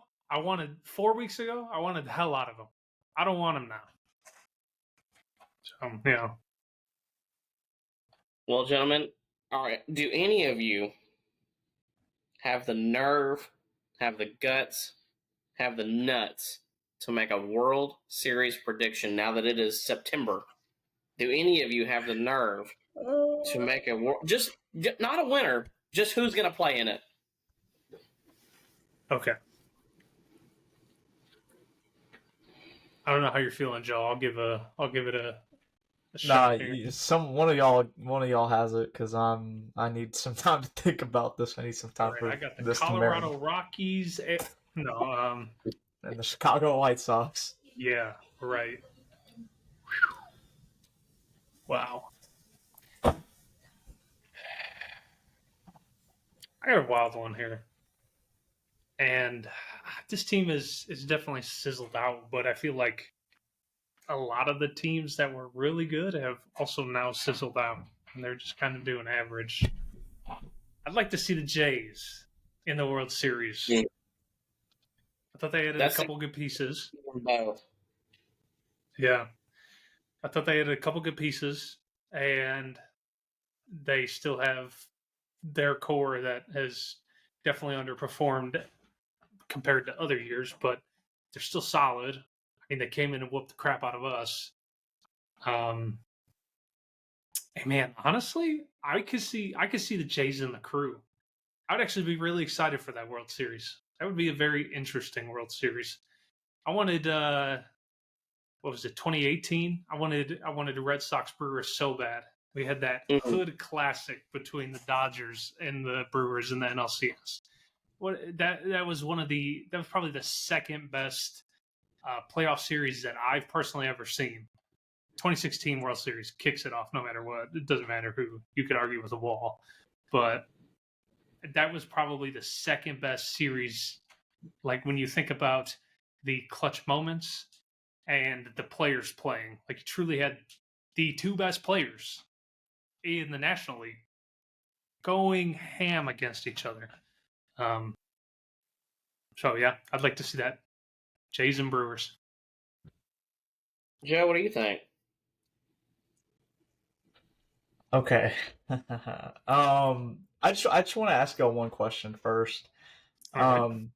4 weeks ago, I wanted the hell out of him. I don't want him now. So yeah. Well, gentlemen, all right. Do any of you have the nerve, have the guts, have the nuts to make a World Series prediction now that it is September? Do any of you have the nerve to make a just not a winner, just who's going to play in it? Okay. I don't know how you're feeling, Joe. I'll give it a shot here. One of y'all has it because I need some time to think about this. I need some time for I got the this Colorado Rockies. and the Chicago White Sox. Yeah, right. Wow. I got a wild one here. And this team is definitely sizzled out, but I feel like a lot of the teams that were really good have also now sizzled out, and they're just kind of doing average. I'd like to see the Jays in the World Series. Yeah. I thought they had a couple good pieces. Yeah. I thought they had a couple good pieces, and they still have their core that has definitely underperformed compared to other years, but they're still solid. I mean, they came in and whooped the crap out of us. And man, honestly, I could see the Jays in the Crew. I would actually be really excited for that World Series. That would be a very interesting World Series. I wanted what was it, 2018? I wanted a Red Sox Brewers so bad. We had that hood classic between the Dodgers and the Brewers in the NLCS. That was probably the second best playoff series that I've personally ever seen. 2016 World Series kicks it off no matter what. It doesn't matter who. You could argue with a wall. But that was probably the second best series. Like when you think about the clutch moments and the players playing, like you truly had the two best players in the National League going ham against each other. So yeah, I'd like to see that. Jays and Brewers. Joe, what do you think? Okay. I just want to ask y'all one question first. Right.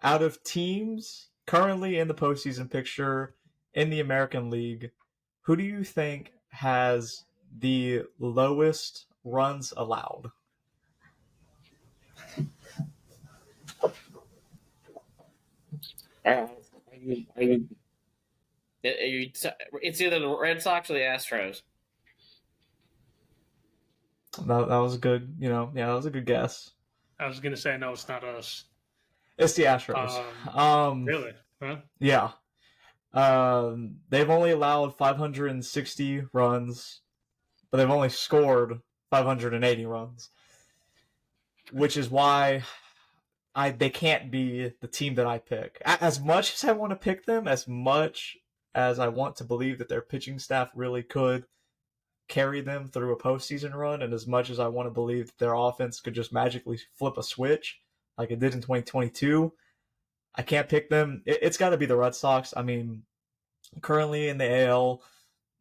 Out of teams currently in the postseason picture in the American League, who do you think has the lowest runs allowed? It's either the Red Sox or the Astros. That was good. That was a good guess. I was going to say, no, it's not us. It's the Astros. Really? Huh? Yeah. They've only allowed 560 runs, but they've only scored 580 runs, which is why they can't be the team that I pick. As much as I want to pick them, as much as I want to believe that their pitching staff really could carry them through a postseason run, and as much as I want to believe that their offense could just magically flip a switch like it did in 2022, I can't pick them. It's got to be the Red Sox. I mean, currently in the AL,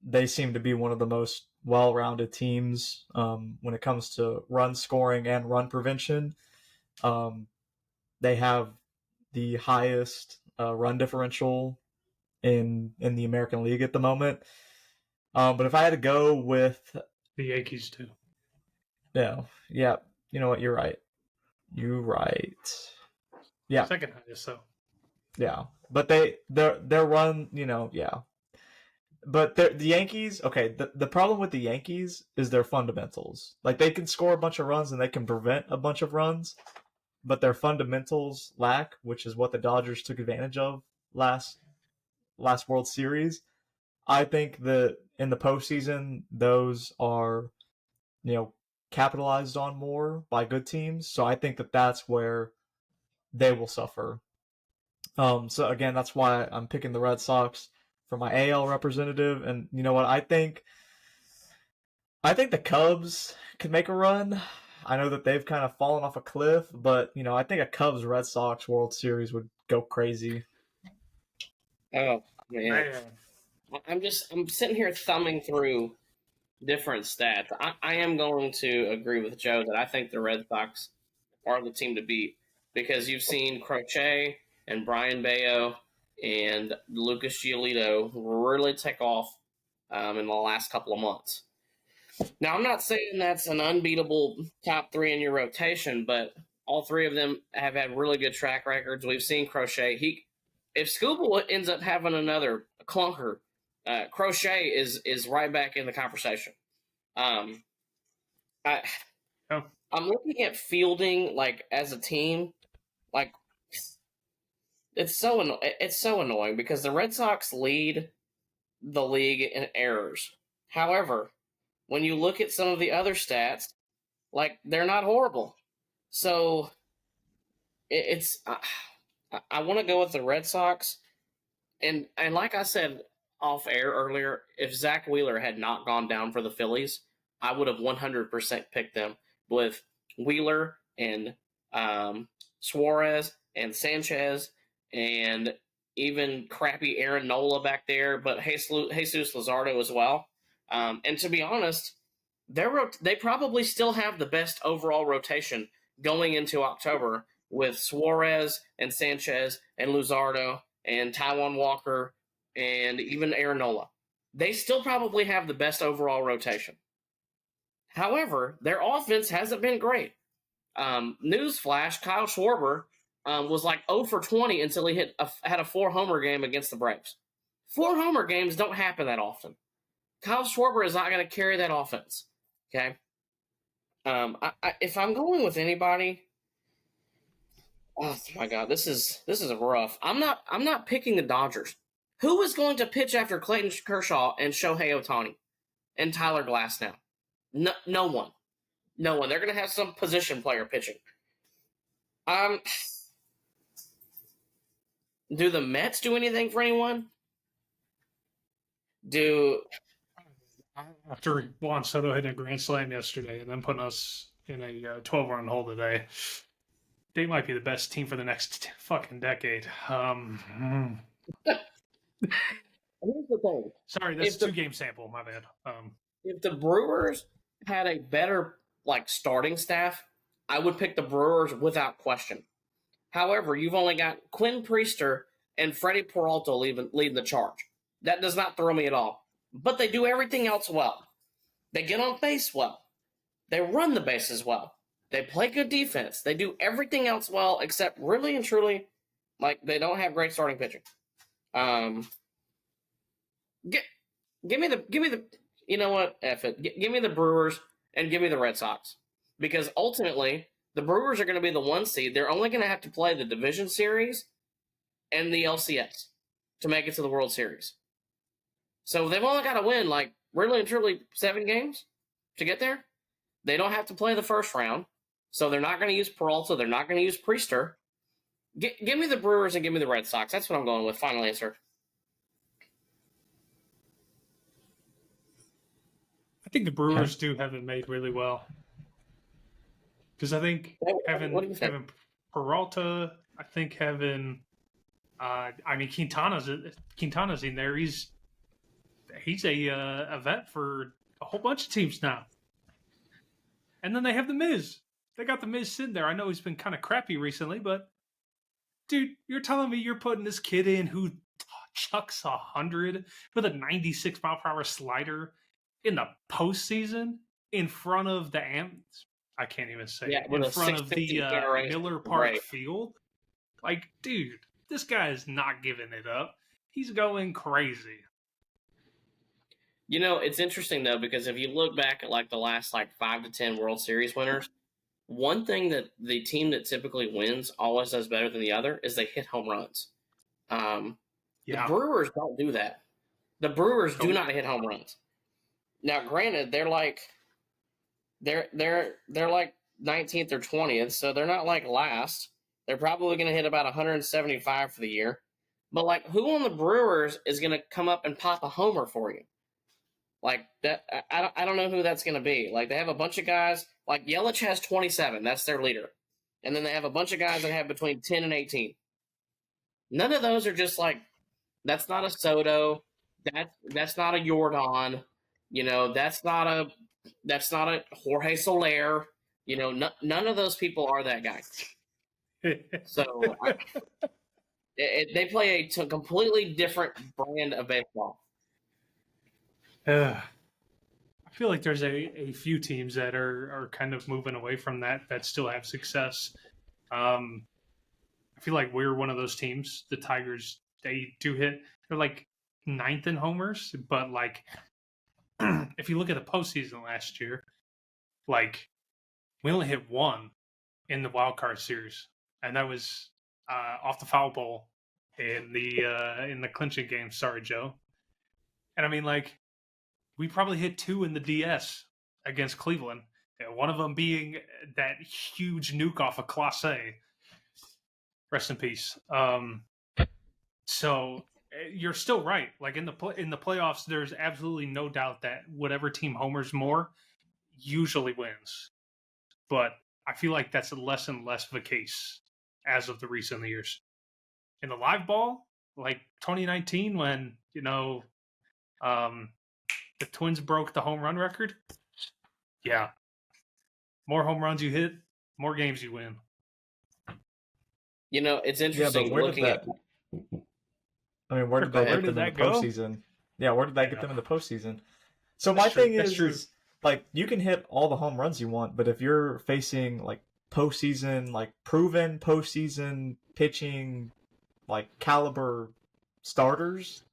they seem to be one of the most well-rounded teams when it comes to run scoring and run prevention. They have the highest run differential in the American League at the moment. But if I had to go with the Yankees too. No. Yeah. You know what? You're right. Yeah. Second highest, so. Yeah. But their run, yeah. But the Yankees, okay, the problem with the Yankees is their fundamentals. Like, they can score a bunch of runs and they can prevent a bunch of runs, but their fundamentals lack, which is what the Dodgers took advantage of last World Series. I think that in the postseason, those are, capitalized on more by good teams. So I think that that's where they will suffer. So again, that's why I'm picking the Red Sox for my AL representative. And you know what? I think the Cubs could make a run. I know that they've kind of fallen off a cliff, but I think a Cubs Red Sox World Series would go crazy. Oh man. I'm sitting here thumbing through different stats. I am going to agree with Joe that I think the Red Sox are the team to beat because you've seen Crochet and Brian Bayo and Lucas Giolito really take off in the last couple of months. Now, I'm not saying that's an unbeatable top three in your rotation, but all three of them have had really good track records. We've seen Crochet. If Scooble ends up having another clunker, Crochet is right back in the conversation. I'm looking at fielding as a team, it's so annoying because the Red Sox lead the league in errors. However, when you look at some of the other stats, they're not horrible. So I want to go with the Red Sox, and like I said off air earlier, if Zach Wheeler had not gone down for the Phillies, I would have 100% picked them with Wheeler and Suarez and Sanchez and even crappy Aaron Nola back there, but Jesus Luzardo as well. And to be honest, they probably still have the best overall rotation going into October with Suarez and Sanchez and Luzardo and Taijuan Walker and even Aaron Nola. They still probably have the best overall rotation. However, their offense hasn't been great. Newsflash, Kyle Schwarber was 0 for 20 until he had a 4-homer game against the Braves. 4-homer games don't happen that often. Kyle Schwarber is not going to carry that offense. Okay? If I'm going with anybody, oh my God, this is rough. I'm not picking the Dodgers. Who is going to pitch after Clayton Kershaw and Shohei Ohtani and Tyler Glasnow? No one. No one. They're going to have some position player pitching. Do the Mets do anything for anyone? After Juan Soto hitting a grand slam yesterday and then putting us in a 12-run hole today, they might be the best team for the next fucking decade. Here's the thing. Sorry, that's a 2-game sample. My bad. If the Brewers had a better starting staff, I would pick the Brewers without question. However, you've only got Quinn Priester and Freddie Peralta leading the charge. That does not throw me at all. But they do everything else well. They get on base well. They run the bases well. They play good defense. They do everything else well, except really and truly, they don't have great starting pitching. Give me the. You know what? F it. Give me the Brewers and give me the Red Sox, because ultimately the Brewers are going to be the 1 seed. They're only going to have to play the division series and the LCS to make it to the World Series. So they've only got to win really and truly 7 games to get there. They don't have to play the first round, so they're not going to use Peralta. They're not going to use Priester. Give me the Brewers and give me the Red Sox. That's what I'm going with. Final answer. I think the Brewers do have it made really well. Because I think having Peralta, I think having Quintana's in there. He's a vet for a whole bunch of teams now. And then they have the Miz. They got the Miz sitting there. I know he's been kind of crappy recently, but dude, you're telling me you're putting this kid in who chucks 100 with a 96 mile per hour slider in the postseason in front of the I can't even say it. In front of the Miller Park field? Dude, this guy is not giving it up. He's going crazy. It's interesting, though, because if you look back at the last 5 to 10 World Series winners, one thing that the team that typically wins always does better than the other is they hit home runs. The Brewers don't do that. The Brewers do not hit home runs. Now, granted, they're 19th or 20th, so they're not last. They're probably going to hit about 175 for the year. But, like, who on the Brewers is going to come up and pop a homer for you? Like, that, I don't know who that's going to be. Like, they have a bunch of guys. Like, Yelich has 27. That's their leader. And then they have a bunch of guys that have between 10 and 18. None of those are just, like, that's not a Soto. That's not a Yordan. You know, that's not a Jorge Soler. You know, none of those people are that guy. So they play a completely different brand of baseball. I feel like there's a few teams that are kind of moving away from that still have success. I feel like we're one of those teams. The Tigers, they do hit. They're like 9th in homers, but like if you look at the postseason last year, like we only hit 1 in the wild card series, and that was off the foul pole in the clinching game. Sorry, Joe. And I mean, like, we probably hit 2 in the DS against Cleveland. One of them being that huge nuke off of Clase. Rest in peace. So you're still right. Like in the playoffs, there's absolutely no doubt that whatever team homers more usually wins. But I feel like that's less and less the case as of the recent years. In the live ball, like 2019, when the Twins broke the home run record. Yeah, more home runs you hit, more games you win. You know, it's interesting looking at. I mean, where did that get them in the postseason? Yeah, where did that get them in the postseason? So my thing is, like, you can hit all the home runs you want, but if you're facing like postseason, like proven postseason pitching, like caliber starters,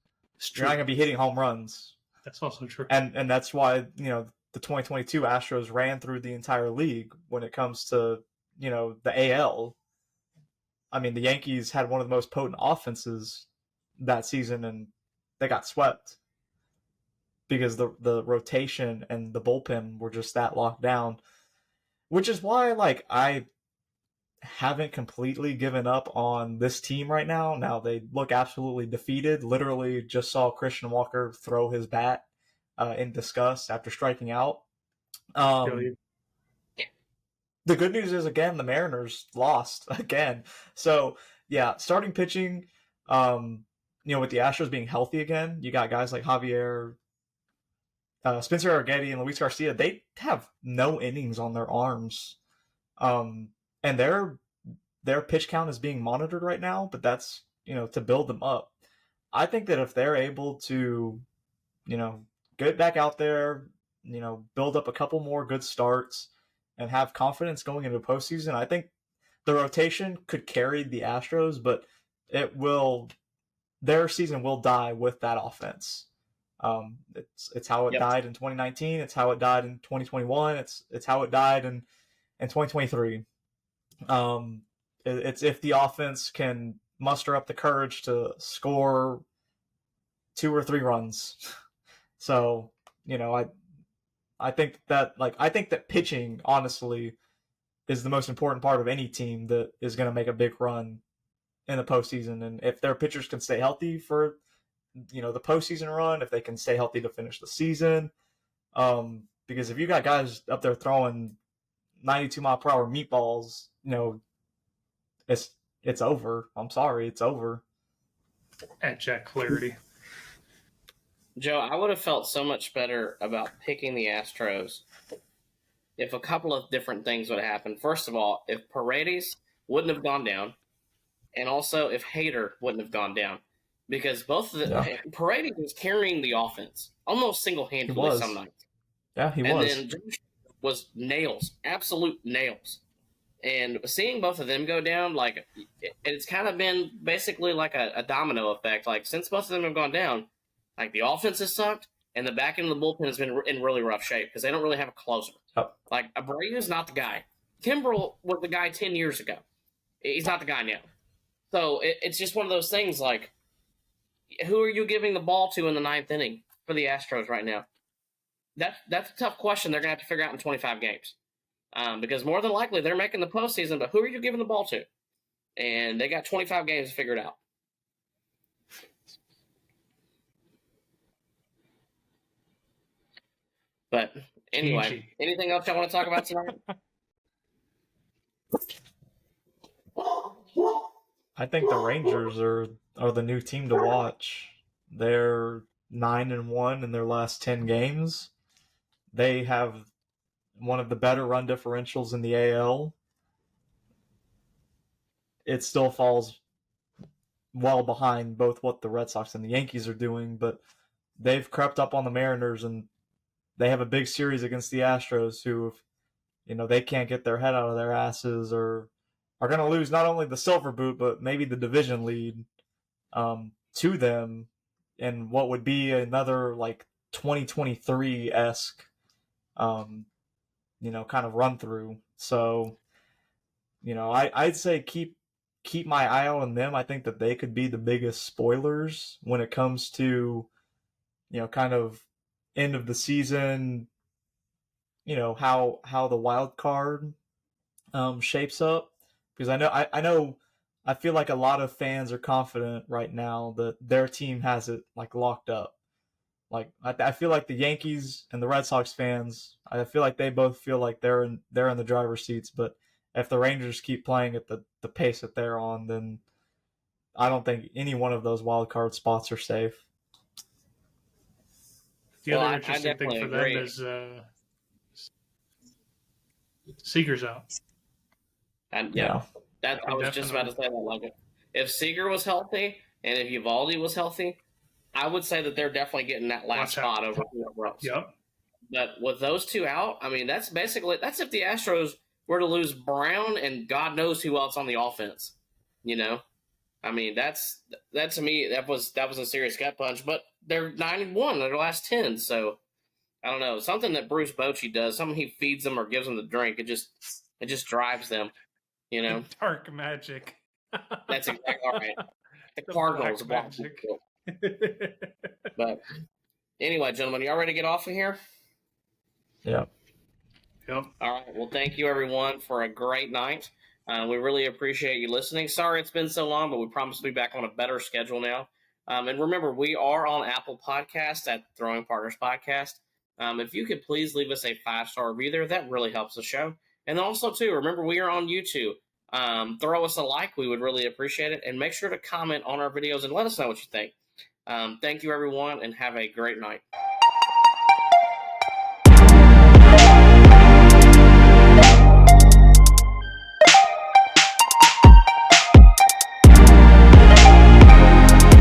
you're not gonna be hitting home runs. That's also true. And that's why, the 2022 Astros ran through the entire league when it comes to, the AL. I mean, the Yankees had one of the most potent offenses that season, and they got swept because the rotation and the bullpen were just that locked down, which is why, like, I haven't completely given up on this team right now. Now they look absolutely defeated. Literally just saw Christian Walker throw his bat in disgust after striking out. The good news is, again, the Mariners lost again. So, yeah, starting pitching, with the Astros being healthy again, you got guys like Javier, Spencer Arrighetti, and Luis Garcia. They have no innings on their arms. And their pitch count is being monitored right now, but that's, to build them up. I think that if they're able to, get back out there, build up a couple more good starts and have confidence going into the postseason, I think the rotation could carry the Astros, but their season will die with that offense. It's how it died in 2019. It's how it died in 2021. It's how it died in 2023. It's if the offense can muster up the courage to score 2 or 3 runs. So, I think that pitching, honestly, is the most important part of any team that is going to make a big run in the postseason. And if their pitchers can stay healthy for, the postseason run, if they can stay healthy to finish the season, because if you got guys up there throwing 92-mile-per-hour meatballs, it's over. I'm sorry, it's over. At Jack Flaherty. Joe, I would have felt so much better about picking the Astros if a couple of different things would have happened. First of all, if Paredes wouldn't have gone down, and also if Hader wouldn't have gone down, because both of Paredes was carrying the offense almost single-handedly some nights. Yeah, he was. And then was nails, absolute nails. And seeing both of them go down, like, it's kind of been basically like a domino effect. Like, since both of them have gone down, like, the offense has sucked, and the back end of the bullpen has been in really rough shape because they don't really have a closer. Oh. Like, Abreu's not the guy. Kimbrel was the guy 10 years ago. He's not the guy now. So it's just one of those things, like, who are you giving the ball to in the 9th inning for the Astros right now? That's a tough question they're going to have to figure out in 25 games. Because more than likely they're making the postseason, but who are you giving the ball to? and they got 25 games figured out. But anyway, anything else I want to talk about tonight? I think the Rangers are the new team to watch. They're 9-1 in their last 10 games. They have one of the better run differentials in the AL. It still falls well behind both what the Red Sox and the Yankees are doing, but they've crept up on the Mariners, and they have a big series against the Astros, who, they can't get their head out of their asses, or are going to lose not only the Silver Boot, but maybe the division lead to them in what would be another like 2023-esque, kind of run through. So, I'd say keep my eye out on them. I think that they could be the biggest spoilers when it comes to, kind of end of the season, how the wild card shapes up, because I feel like a lot of fans are confident right now that their team has it like locked up. Like I feel like the Yankees and the Red Sox fans, I feel like they both feel like they're in the driver's seats. But if the Rangers keep playing at the pace that they're on, then I don't think any one of those wild card spots are safe. The other interesting thing for them is Seager's out. Yeah. I was just about to say that. Like, if Seager was healthy and if Uvalde was healthy, I would say that they're definitely getting that last spot over whoever else. Yep. But with those two out, I mean, that's if the Astros were to lose Brown and God knows who else on the offense. I mean, that to me that was a serious gut punch. But they're 9-1 in their last 10, so I don't know, something that Bruce Bochy does, something he feeds them or gives them to drink, it just drives them. Dark magic. That's exactly right. The Cardinals magic. But anyway, gentlemen, y'all ready to get off of here? Yeah. Yep. All right. Well, thank you everyone for a great night. We really appreciate you listening. Sorry it's been so long, but we promise to be back on a better schedule now. And remember, we are on Apple Podcasts at Throwing Partners Podcast. If you could please leave us a 5-star review there, that really helps the show. And also, too, remember, we are on YouTube. Throw us a like. We would really appreciate it. And make sure to comment on our videos and let us know what you think. Thank you, everyone, and have a great night.